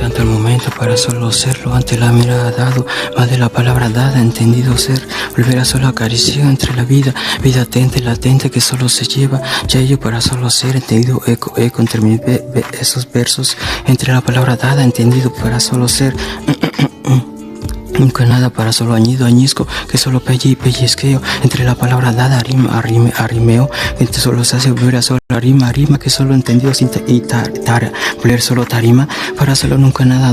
tanto el momento para solo serlo ante la mirada dado, más de la palabra dada, entendido ser, volver a solo acariciar entre la vida, vida latente que solo se lleva, ya ello para solo ser, entendido eco entre esos versos, entre la palabra dada, entendido para solo ser. Nunca nada para solo añizco, que solo pellizqueo, entre la palabra dada, arrimeo, entre solo se hace volver a solo rima, que solo entendido sin volver solo tarima, para solo nunca nada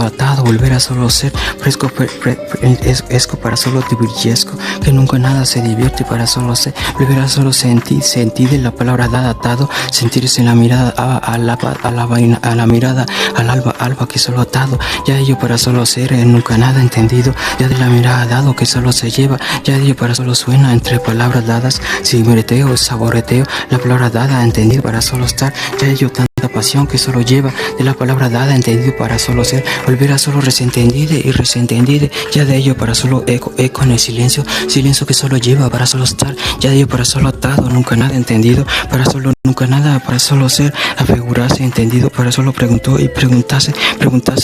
atado, volver a solo ser, fresco para solo divirtiesco, que nunca nada se divierte para solo ser, volver a solo sentir de la palabra dada atado, sentirse en la mirada a la mirada, al alba que solo atado, ya ello para solo ser, nunca nada entendido, ya de la mirada dado que solo se lleva, ya de ello para solo suena entre palabras dadas, simereteo, saboreteo, la palabra dada entendido para solo estar, ya de ello tanta pasión que solo lleva, de la palabra dada entendido para solo ser, volver a solo resentendide y resentendide, ya de ello para solo eco en el silencio que solo lleva para solo estar, ya de ello para solo atado, nunca nada entendido, para solo nunca nada, para solo ser, afigurarse entendido, para solo preguntó y preguntase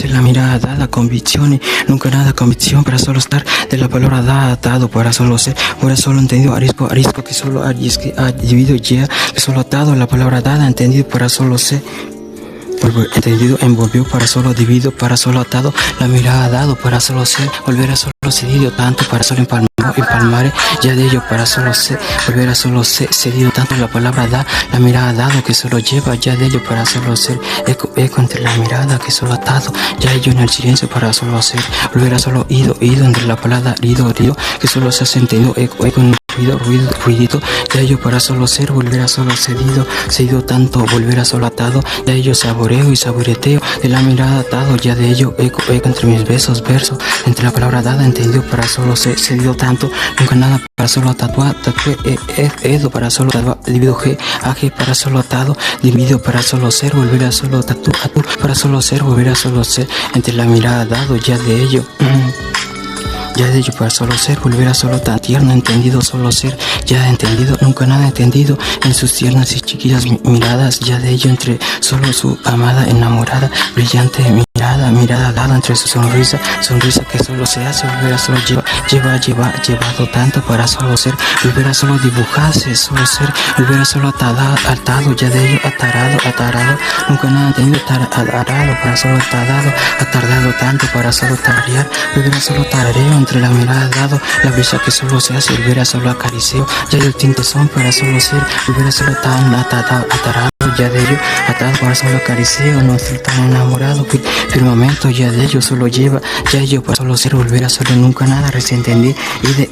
la mirada dada, convicción y nunca nada convicción, para solo estar, de la palabra dada atado, para solo ser, para solo entendido, arisco que solo ha dividido ya, que solo atado, la palabra dada entendido para solo ser, entendido, envolvió para solo dividido, para solo atado, la mirada dado para solo ser, volver a solo cedido tanto para solo empalmar, ya de ello para solo ser, volver a solo ser, cedido tanto la palabra da, la mirada dado que solo lleva, ya de ello para solo ser, eco entre la mirada que solo atado, ya ello en el silencio para solo ser, volver a solo ido entre la palabra rido, que solo se ha sentido, eco en ruidito, ya ello para solo ser, volver a solo cedido tanto, volver a solo atado, ya ello saboreo y saboreteo, de la mirada atado, ya de ello eco entre mis verso, entre la palabra dada, entendido para solo ser, cedido tanto, nunca nada para solo tatué, edo para solo divido g para solo atado, divido para solo ser, volver a solo tatu para solo ser, volver a solo ser, entre la mirada dado, ya de ello. Ya de ello para solo ser, volver a solo tan tierno, entendido, solo ser, ya entendido, nunca nada entendido, en sus tiernas y chiquillas miradas, ya de ello entre solo su amada enamorada, brillante mirada dada entre su sonrisa que solo se hace, volver a solo llevado tanto para solo ser, volver a solo dibujarse, solo ser, volver a solo atado, ya de ello atarado, nunca nada entendido, atarado para solo atardado tanto para solo tararear, volver a solo tarareo, entre la mirada dado, la brisa que solo se hace, volver a solo acariceo, ya el tinte son para solo ser, volver a solo tan atarado, ya de ello atado para solo acariceo, no estoy tan enamorado, firmamento, ya de ello solo lleva, ya ello para solo ser, volver a solo nunca nada, resentendí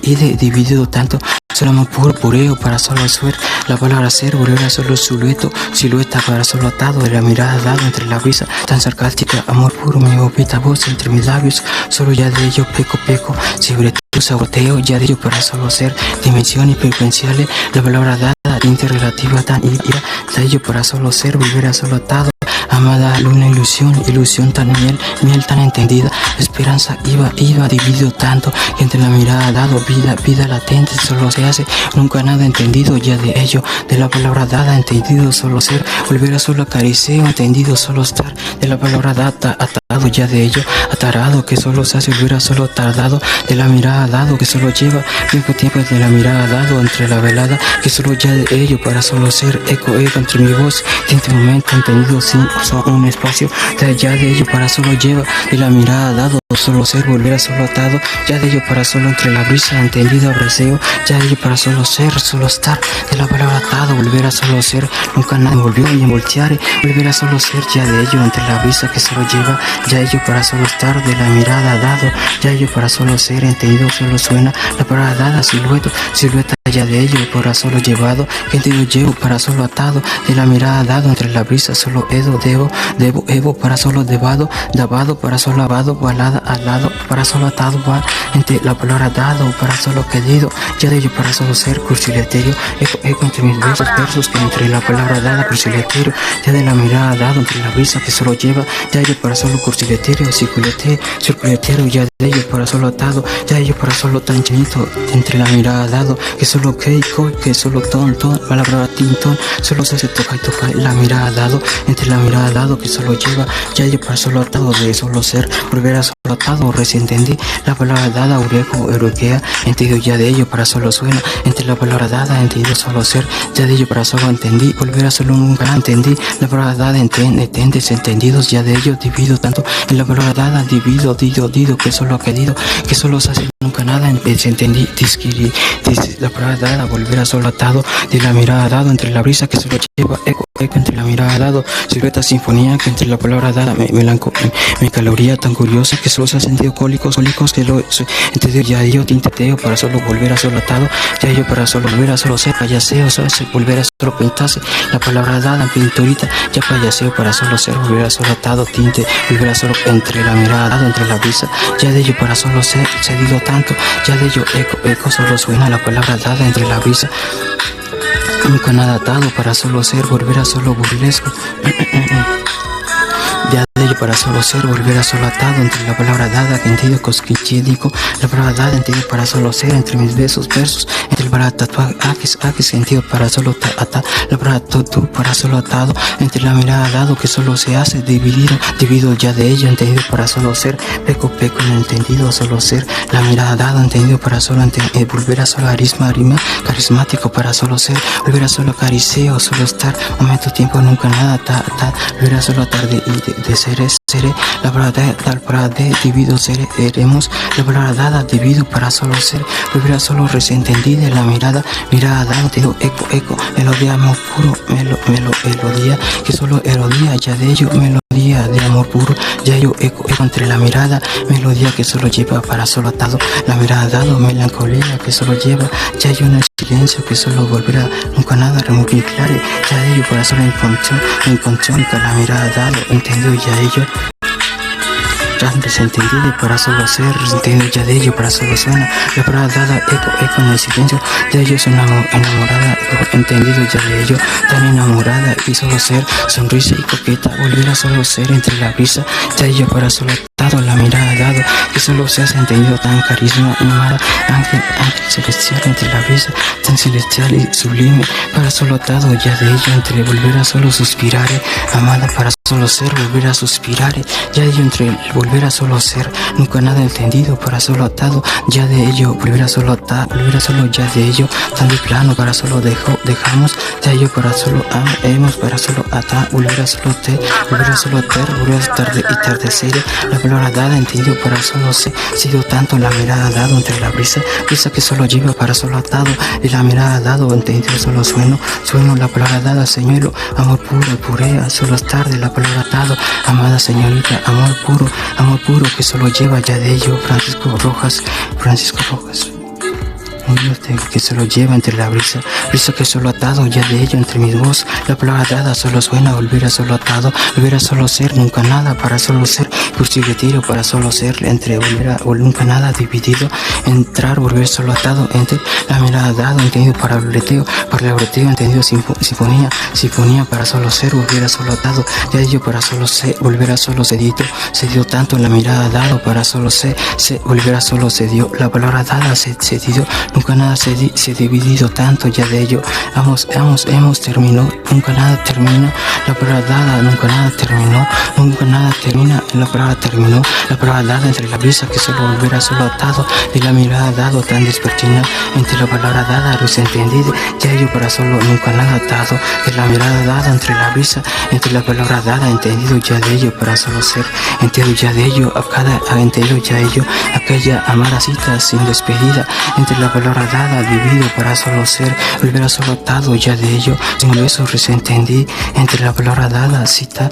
y de dividido tanto, solo amor pureo para solo ser, la palabra ser, volver a solo silueta para solo atado, de la mirada dada entre la brisa tan sarcástica, amor puro, mi opita voz entre mis labios, solo ya de ello peco, sobre tu saboreo, ya de ello para solo ser, dimensión y frecuenciales, la palabra dada, tinte relativa tan ira, de ello para solo ser, volver a solo atado, amada luna, ilusión tan miel tan entendida, esperanza iba dividido tanto, que entre la mirada dado, vida latente, solo se hace, nunca nada entendido, ya de ello, de la palabra dada, entendido, solo ser, volver a solo acariceo, entendido, solo estar, de la palabra dada, atado, ya de ello, atarado, que solo se hace, volver a solo tardado, de la mirada dado, que solo lleva, tiempo de la mirada dado, entre la velada, que solo ya de ello, para solo ser, eco entre mi voz, de este momento entendido, sin un espacio, ya de ello para solo lleva, de la mirada dado, solo ser, volver a solo atado, ya de ello para solo entre la brisa, entendido, abraseo, ya de ello para solo ser, solo estar, de la palabra atado, volver a solo ser, nunca nada envolvió ni envolteare, volver a solo ser, ya de ello entre la brisa que solo lleva, ya de ello para solo estar, de la mirada dado, ya de ello para solo ser, entendido, solo suena, la palabra dada, silueta, ya de ello para solo llevado, que entendido llevo para solo atado, de la mirada dado entre la brisa, solo debo para solo dabado para solo lavado, balada al lado, para solo atado va entre la palabra dado, para solo querido, ya de ello para solo ser cursileterio, eco entre mis versos que entre la palabra dada cursileterio, ya de la mirada dado entre la brisa que solo lleva, ya de ello para solo cursileterio, circuleterio, ya de ello para solo atado, ya de ello para solo tan chinito, entre la mirada dado, que solo que solo ton, palabra tintón, solo se toca y toca la mirada dado, entre la mirada dado que solo lleva, ya de ello para solo atado de solo ser, volver a solo atado, recién entendí la palabra dada, ureco, euroquea, entendido ya de ello para solo suena, entre la palabra dada, entendido solo ser, ya de ello para solo entendí, volver a solo nunca entendí, la palabra dada, entiendes, entendidos, ya de ello divido tanto, en la palabra dada, divido, dido, que solo ha querido, que solo se hace nunca nada, entendí, disquiri, la palabra dada, volver a solo atado, de la mirada dado, entre la brisa que solo lleva, eco, entre la mirada dado, silueta sinfonía, que entre la palabra dada, me caloría tan curiosa, que solo se ha sentido cólicos, que lo entendido ya yo tinteteo, para solo volver a solo atado, ya yo para solo volver a solo ser, payaseo, ¿sabes? Volver a solo pintarse, la palabra dada, pinturita, ya payaseo, para solo ser, volver a solo atado, tinte, volver a solo entre la mirada dado, entre la brisa, ya de ello para solo ser, cedido tanto, ya de ello eco, solo suena la palabra dada entre la brisa, nunca nada atado, para solo ser, volver a solo burlesco. Ya de ello para solo ser, volver a solo atado, entre la palabra dada, entendido cosquillédico, la palabra dada, entendido para solo ser, entre mis versos, entre el para tatuar, sentido para solo atar, la palabra tú, para solo atado, entre la mirada dado, que solo se hace, dividido ya de ello, entendido para solo ser, peco, en entendido, solo ser, la mirada dada, entendido para solo volver a solo rima, carismático para solo ser, volver a solo acariceo, solo estar, momento, tiempo, nunca nada, volver a solo tarde y de seré, la palabra de divido, seremos, la palabra dada, divido para solo ser, volver a solo resentendida, la mirada dada, tengo eco, melodía, amor puro, melodía, que solo erodía, ya de ello, melodía de amor puro, ya yo eco entre la mirada, melodía que solo lleva para solo atado, la mirada dado, melancolía que solo lleva, ya yo no silencio que solo volverá, nunca nada, remover claro, ya de ello para solo inconchónica, la mirada dado, entendido ya ello, desentendido para solo ser, entendido ya de ello para solo suena, la palabra dada, eco en el silencio, de ello es enamorada, entendido ya de ello, tan enamorada y solo ser, sonrisa y coqueta, volver a solo ser entre la brisa, de ello para solo atado, la mirada dado, que solo se hace entendido tan carisma, animada, ángel celestial entre la brisa, tan celestial y sublime, para solo atado ya de ello, entre volver a solo suspirar, amada para solo ser, volver a suspirar, ya de ello entre volver a solo ser, nunca nada entendido, para solo atado, ya de ello, volver a solo ya de ello, tan de plano, para solo dejamos, ya ello para solo hemos, para solo atar, volver a solo volver a solo volver a tardecer, la palabra dada, entendido para solo ser, sido tanto la mirada dado entre la brisa que solo lleva para solo atado, y la mirada dado, entendido solo sueno la palabra dada, señuelo, amor puro, purea, solo es tarde, la palabra atado, amada señorita, amor puro que solo lleva ya de ello, Francisco Rojas, que solo lleva entre la brisa que solo atado, ya de ello entre mis voz, la palabra dada solo suena, volver a solo atado, volver a solo ser, nunca nada, para solo ser, cursivo tiro, para solo ser, entre volver a nunca nada, dividido, entrar, volver solo atado, entre la mirada dado, entendido para breteo, entendido sinfonía, para solo ser, volver a solo atado, ya de ello para solo ser, volver a solo cedido tanto, la mirada dado, para solo ser, volver a solo cedió, la palabra dada, cedido, nunca nada se dividido tanto, ya de ello hemos terminó, nunca nada termina, la palabra dada, nunca nada terminó, nunca nada termina, la palabra terminó, la palabra dada entre la brisa que solo volverá solo atado, de la mirada dado tan despertina, entre la palabra dada resentendida, ya ello para solo nunca nada atado, de la mirada dada entre la brisa, entre la palabra dada, entendido ya de ello para solo ser, entendido ya de ello, entendido ya ello, aquella amada cita sin despedida, entre la palabra palabra dada, dividido para solo ser, volver a solo atado, ya de ello, sin besos entendí, entre la palabra dada, cita,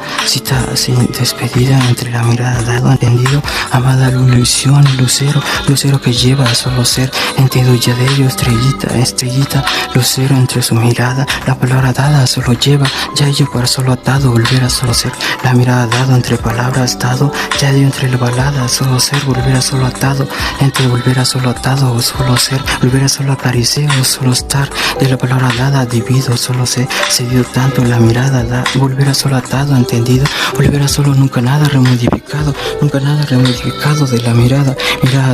sin despedida, entre la mirada dado, entendido, amada ilusión, lucero que lleva a solo ser, entiendo ya de ello, estrellita, lucero entre su mirada, la palabra dada solo lleva, ya ello para solo atado, volver a solo ser, la mirada dado entre palabras dado, ya de ello entre la balada, solo ser, volver a solo atado, entre volver a solo atado o solo ser, volver a solo acariciar o solo estar, de la palabra dada, divido, solo se dio tanto la mirada, volver a solo atado, entendido, volver a solo nunca nada remodificado de la mirada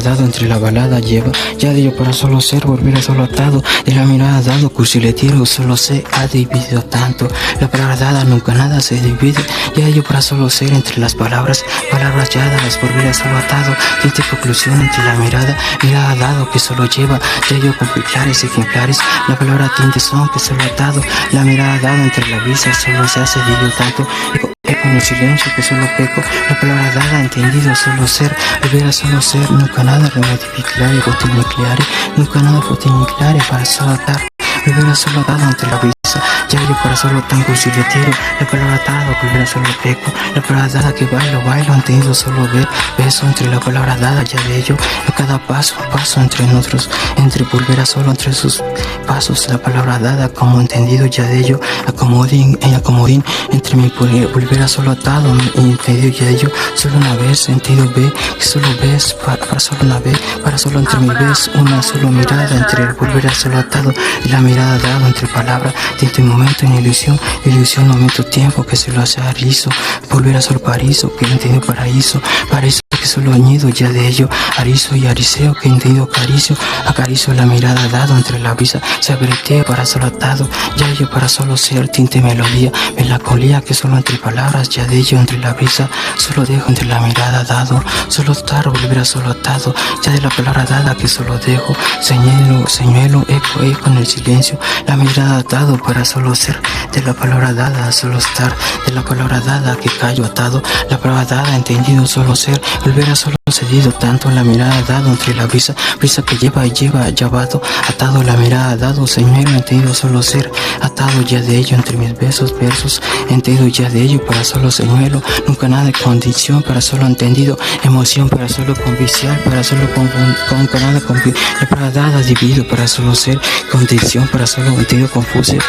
dado entre la balada lleva, ya de ello para solo ser, volver a solo atado, de la mirada dado, cursiletero, solo se ha dividido tanto, la palabra dada nunca nada se divide, ya de ello para solo ser, entre las palabras ya dadas, volver a solo atado, tinte conclusión entre la mirada dado que solo lleva, ya ello con ejemplares, la palabra tinte son que solo atado, la mirada dado entre la brisa solo se hace dividido tanto, eco en el silencio que solo peco, la palabra dada, entendido, solo ser, volver a solo ser, nunca nada remodificare, fotiniclare, nunca nada fotiniclare para solo atar, volver a solo atado entre la brisa, ya yo para solo tan conciliativo, la palabra dada, volver a solo peco, la palabra dada que bailo, entendido, solo ver, beso entre la palabra dada, ya de ello, a cada paso entre nosotros, entre volver a solo entre sus pasos, la palabra dada, como entendido, ya de ello, acomodín, entre mi volver a solo atado, entendido, ya de ello, solo una vez, sentido ve, solo ves, para solo una vez, para solo entre mi vez, una solo mirada, entre el volver a solo atado, y la mirada dado entre palabra, tiempo y momento en ilusión, momento, tiempo, que se lo hace arizo, volver a solo paraíso, que entendido paraíso que solo añido, ya de ello, arizo y ariseo, que entendido acaricio la mirada dado entre la brisa, se abretea para solo atado, ya ello para solo ser, tinte melodía, melancolía, que solo entre palabras, ya de ello entre la brisa, solo dejo entre la mirada dado, solo estar, volver a solo atado, ya de la palabra dada que solo dejo, señuelo, eco en el silencio, la mirada dado para solo ser, de la palabra dada, solo estar, de la palabra dada que callo atado, la palabra dada, entendido, solo ser, volver a solo cedido tanto, la mirada dado entre la brisa que lleva llevado, atado, la mirada dado, señuelo, entendido, solo ser, atado, ya de ello entre mis versos, entendido, ya de ello para solo señuelo, nunca nada de condición, para solo entendido, emoción, para solo conviciar, para solo con nada, la palabra dada, dividido, para solo ser, condición, para solo entendido, puse,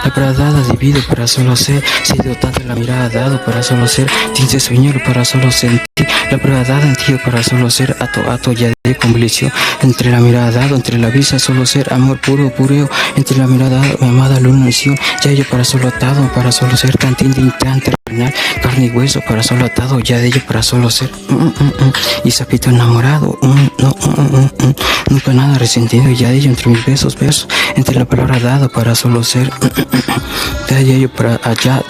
la palabra dada, dividido, para solo ser, cedido tanto, la mirada dado, para solo ser, tinte señuelo, para solo sentir, la palabra dada, entendido, para solo ser, ato, ya de convicción, entre la mirada dado, entre la vista, solo ser, amor pureo, entre la mirada dado, mi amada ilusión, ya ello para solo atado, para solo ser, tan terrenal, carne y hueso, para solo atado, ya de ello para solo ser, y sapito enamorado, nunca nada resentido, ya de ello entre mis besos, entre la palabra dada, para solo ser, ya de ello para allá,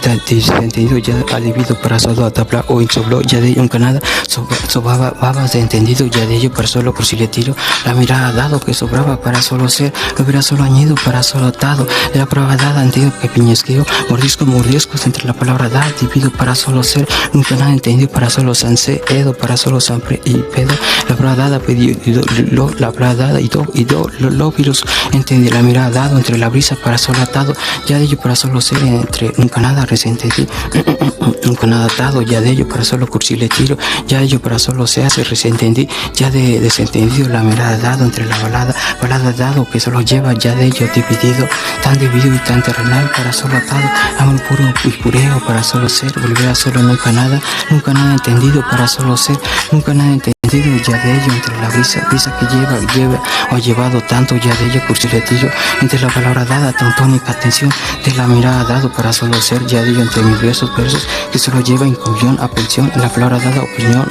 entendido, ya alivido, para solo atapla o insobló, ya de ello nunca nada, babas de entendido, ya de ello para solo por si le tiro, la mirada dado que sobraba, para solo ser, lo hubiera solo añido, para solo atado, de la palabra dada, entendido que piñesqueo, mordiscos entre la palabra dada, divido, para solo ser, nunca nada entendido, para solo sanse, edo, para solo sampre y pedo, la palabra dada, la palabra dada y do, lóbilos, entendí, la mirada dado entre la brisa, para solo atado, ya de ello para solo ser, entre nunca nada resentí, nunca nada atado, ya de ello para solo cursile tiro, ya de ello para solo se hace resentendí, ya de desentendido, la mirada dado entre la balada dado que solo lleva, ya de ello dividido, tan dividido y tan terrenal, para solo atado, amor puro y pureo, para solo ser, volver a solo nunca nada entendido, para solo ser, nunca nada entendido, ya de ello entre la brisa que lleva o llevado tanto, ya de ello cursiletillo, entre la palabra dada, tan tónica atención, de la mirada dado, para solo ser, ya de ello entre mis versos, que solo lleva inclusión, atención, en la palabra dada, opinión,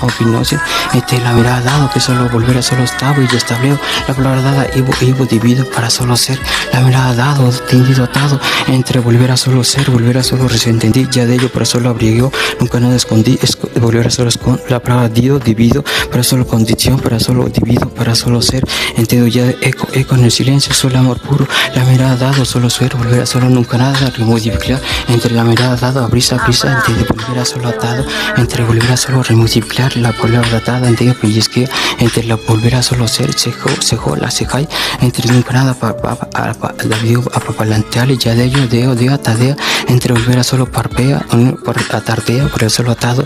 entre la mirada dado, que solo volver a solo estaba y estableo, la palabra dada, ivo divido, para solo ser, la mirada dado, tendido atado, entre volver a solo ser, volver a solo resentendí, ya de ello para solo abrigueo, nunca nada escondí, volver a solo escondí, la palabra divido, para solo condición, para solo divido, para solo ser, entiendo ya eco en el silencio, solo amor puro, la mirada dado, solo ser, volver a solo nunca nada, remultiplicar, entre la mirada dado, a brisa, entiendo volver a solo atado, entre volver a solo remultiplicar, la palabra atada, entiendo pellizqueo, entre la volver a solo ser, sejo, la sejai, entre nunca nada, la video apapalantear, ya de ello, de atadea, entre volver a solo parpea, atardea, por el solo atado,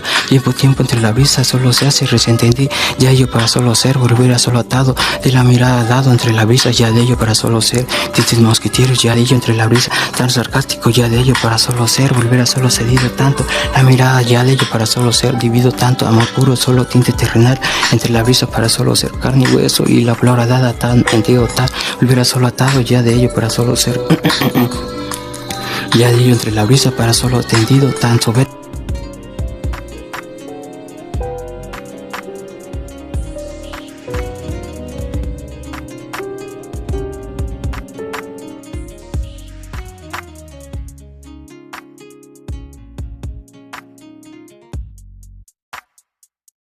tiempo entre la brisa, solo se hace, recién entendí, ya ello para solo ser, volver a solo atado, de la mirada dado entre la brisa, ya de ello para solo ser, tintes mosquiteros, ya de ello entre la brisa, tan sarcástico, ya de ello para solo ser, volver a solo cedido tanto, la mirada ya de ello para solo ser, divido tanto, amor puro, solo tinte terrenal, entre la brisa para solo ser, carne y hueso, y la palabra dada tan entero tal, volver a solo atado, ya de ello para solo ser, ya de ello entre la brisa para solo tendido, tan soberbio.